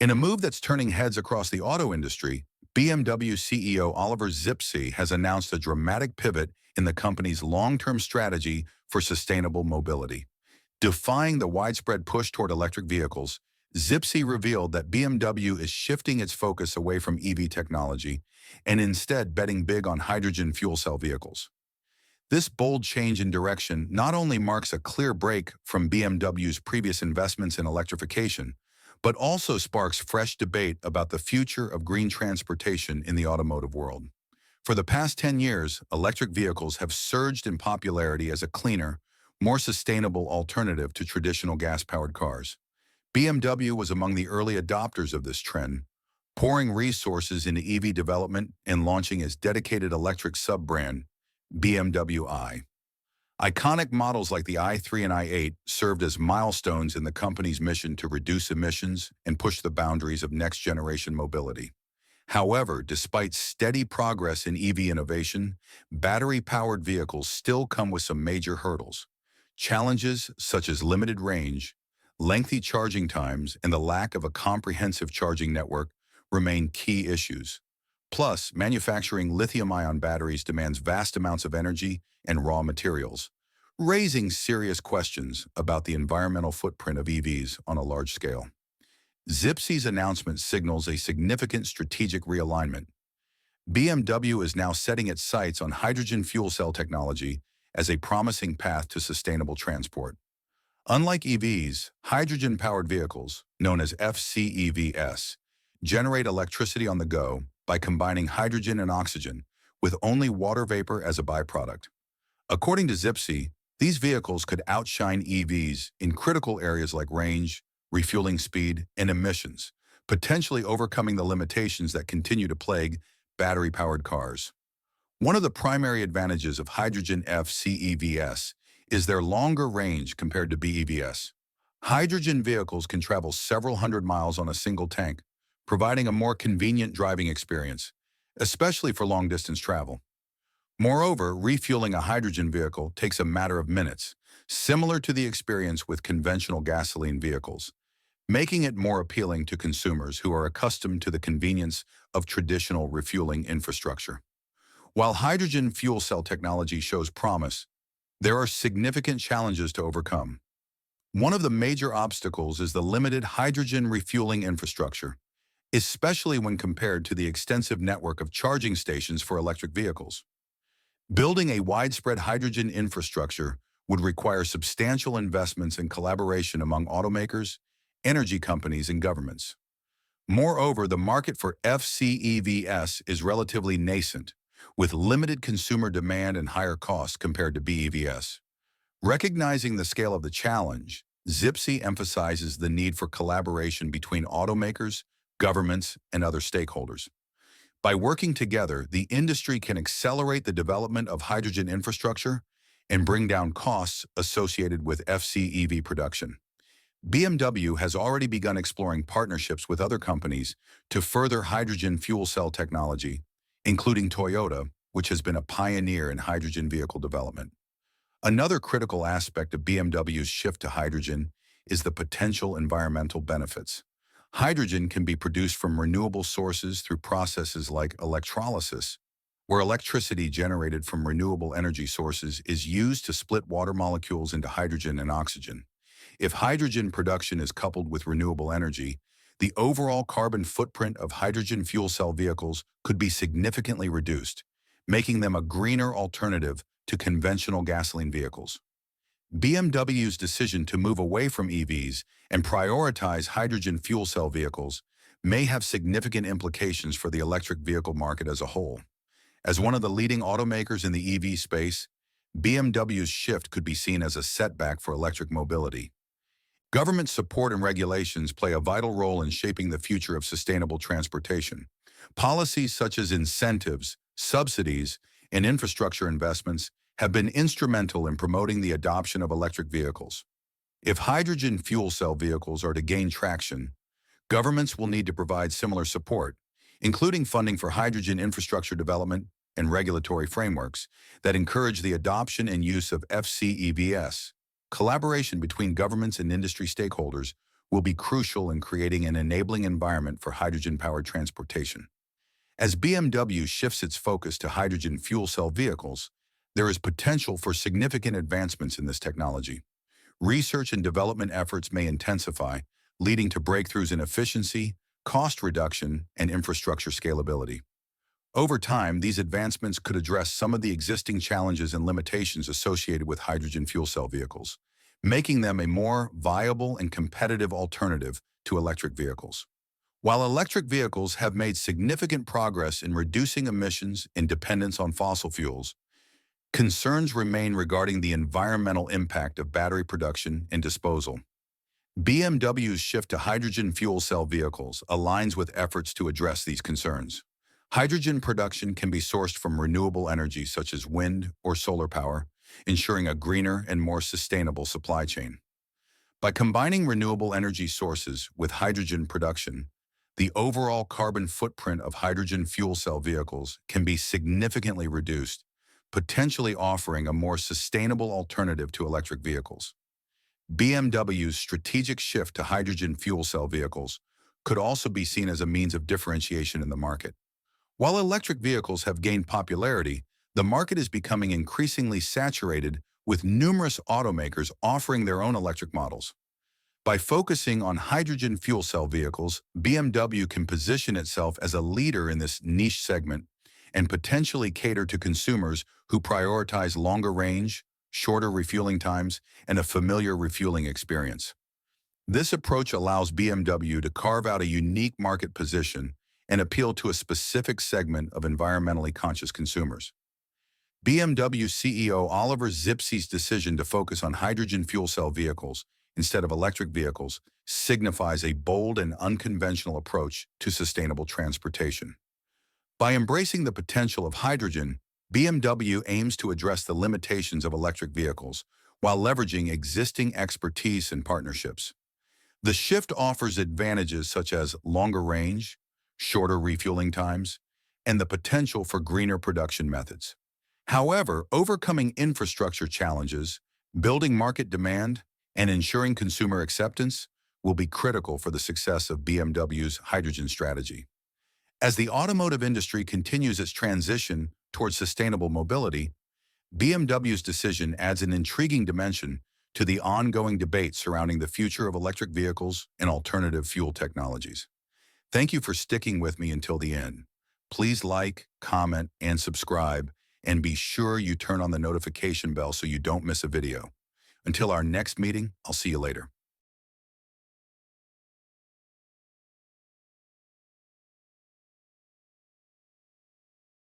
In a move that's turning heads across the auto industry, BMW CEO Oliver Zipse has announced a dramatic pivot in the company's long-term strategy for sustainable mobility. Defying the widespread push toward electric vehicles, Zipse revealed that BMW is shifting its focus away from EV technology and instead betting big on hydrogen fuel cell vehicles. This bold change in direction not only marks a clear break from BMW's previous investments in electrification, but also sparks fresh debate about the future of green transportation in the automotive world. For the past 10 years, electric vehicles have surged in popularity as a cleaner, more sustainable alternative to traditional gas-powered cars. BMW was among the early adopters of this trend, pouring resources into EV development and launching its dedicated electric sub-brand, BMW i. Iconic models like the i3 and i8 served as milestones in the company's mission to reduce emissions and push the boundaries of next-generation mobility. However, despite steady progress in EV innovation, battery-powered vehicles still come with some major hurdles. Challenges such as limited range, lengthy charging times, and the lack of a comprehensive charging network remain key issues. Plus, manufacturing lithium-ion batteries demands vast amounts of energy and raw materials, raising serious questions about the environmental footprint of EVs on a large scale. Zipse's announcement signals a significant strategic realignment. BMW is now setting its sights on hydrogen fuel cell technology as a promising path to sustainable transport. Unlike EVs, hydrogen-powered vehicles, known as FCEVs, generate electricity on the go by combining hydrogen and oxygen, with only water vapor as a byproduct. According to Zipse, these vehicles could outshine EVs in critical areas like range, refueling speed, and emissions, potentially overcoming the limitations that continue to plague battery-powered cars. One of the primary advantages of hydrogen FCEVs is their longer range compared to BEVs. Hydrogen vehicles can travel several hundred miles on a single tank, providing a more convenient driving experience, especially for long-distance travel. Moreover, refueling a hydrogen vehicle takes a matter of minutes, similar to the experience with conventional gasoline vehicles, making it more appealing to consumers who are accustomed to the convenience of traditional refueling infrastructure. While hydrogen fuel cell technology shows promise, there are significant challenges to overcome. One of the major obstacles is the limited hydrogen refueling infrastructure, especially when compared to the extensive network of charging stations for electric vehicles. Building a widespread hydrogen infrastructure would require substantial investments and collaboration among automakers, energy companies, and governments. Moreover, the market for FCEVs is relatively nascent, with limited consumer demand and higher costs compared to BEVs. Recognizing the scale of the challenge, Zipse emphasizes the need for collaboration between automakers, governments, and other stakeholders. By working together, the industry can accelerate the development of hydrogen infrastructure and bring down costs associated with FCEV production. BMW has already begun exploring partnerships with other companies to further hydrogen fuel cell technology, including Toyota, which has been a pioneer in hydrogen vehicle development. Another critical aspect of BMW's shift to hydrogen is the potential environmental benefits. Hydrogen can be produced from renewable sources through processes like electrolysis, where electricity generated from renewable energy sources is used to split water molecules into hydrogen and oxygen. If hydrogen production is coupled with renewable energy, the overall carbon footprint of hydrogen fuel cell vehicles could be significantly reduced, making them a greener alternative to conventional gasoline vehicles. BMW's decision to move away from EVs and prioritize hydrogen fuel cell vehicles may have significant implications for the electric vehicle market as a whole. As one of the leading automakers in the EV space, BMW's shift could be seen as a setback for electric mobility. Government support and regulations play a vital role in shaping the future of sustainable transportation. Policies such as incentives, subsidies, and infrastructure investments have been instrumental in promoting the adoption of electric vehicles. If hydrogen fuel cell vehicles are to gain traction, governments will need to provide similar support, including funding for hydrogen infrastructure development and regulatory frameworks that encourage the adoption and use of FCEVs. Collaboration between governments and industry stakeholders will be crucial in creating an enabling environment for hydrogen-powered transportation. As BMW shifts its focus to hydrogen fuel cell vehicles, there is potential for significant advancements in this technology. Research and development efforts may intensify, leading to breakthroughs in efficiency, cost reduction, and infrastructure scalability. Over time, these advancements could address some of the existing challenges and limitations associated with hydrogen fuel cell vehicles, making them a more viable and competitive alternative to electric vehicles. While electric vehicles have made significant progress in reducing emissions and dependence on fossil fuels, concerns remain regarding the environmental impact of battery production and disposal. BMW's shift to hydrogen fuel cell vehicles aligns with efforts to address these concerns. Hydrogen production can be sourced from renewable energy such as wind or solar power, ensuring a greener and more sustainable supply chain. By combining renewable energy sources with hydrogen production, the overall carbon footprint of hydrogen fuel cell vehicles can be significantly reduced, potentially offering a more sustainable alternative to electric vehicles. BMW's strategic shift to hydrogen fuel cell vehicles could also be seen as a means of differentiation in the market. While electric vehicles have gained popularity, the market is becoming increasingly saturated with numerous automakers offering their own electric models. By focusing on hydrogen fuel cell vehicles, BMW can position itself as a leader in this niche segment and potentially cater to consumers who prioritize longer range, shorter refueling times, and a familiar refueling experience. This approach allows BMW to carve out a unique market position and appeal to a specific segment of environmentally conscious consumers. BMW CEO Oliver Zipse's decision to focus on hydrogen fuel cell vehicles instead of electric vehicles signifies a bold and unconventional approach to sustainable transportation. By embracing the potential of hydrogen, BMW aims to address the limitations of electric vehicles while leveraging existing expertise and partnerships. The shift offers advantages such as longer range, shorter refueling times, and the potential for greener production methods. However, overcoming infrastructure challenges, building market demand, and ensuring consumer acceptance will be critical for the success of BMW's hydrogen strategy. As the automotive industry continues its transition towards sustainable mobility, BMW's decision adds an intriguing dimension to the ongoing debate surrounding the future of electric vehicles and alternative fuel technologies. Thank you for sticking with me until the end. Please like, comment, and subscribe, and be sure you turn on the notification bell so you don't miss a video. Until our next meeting, I'll see you later.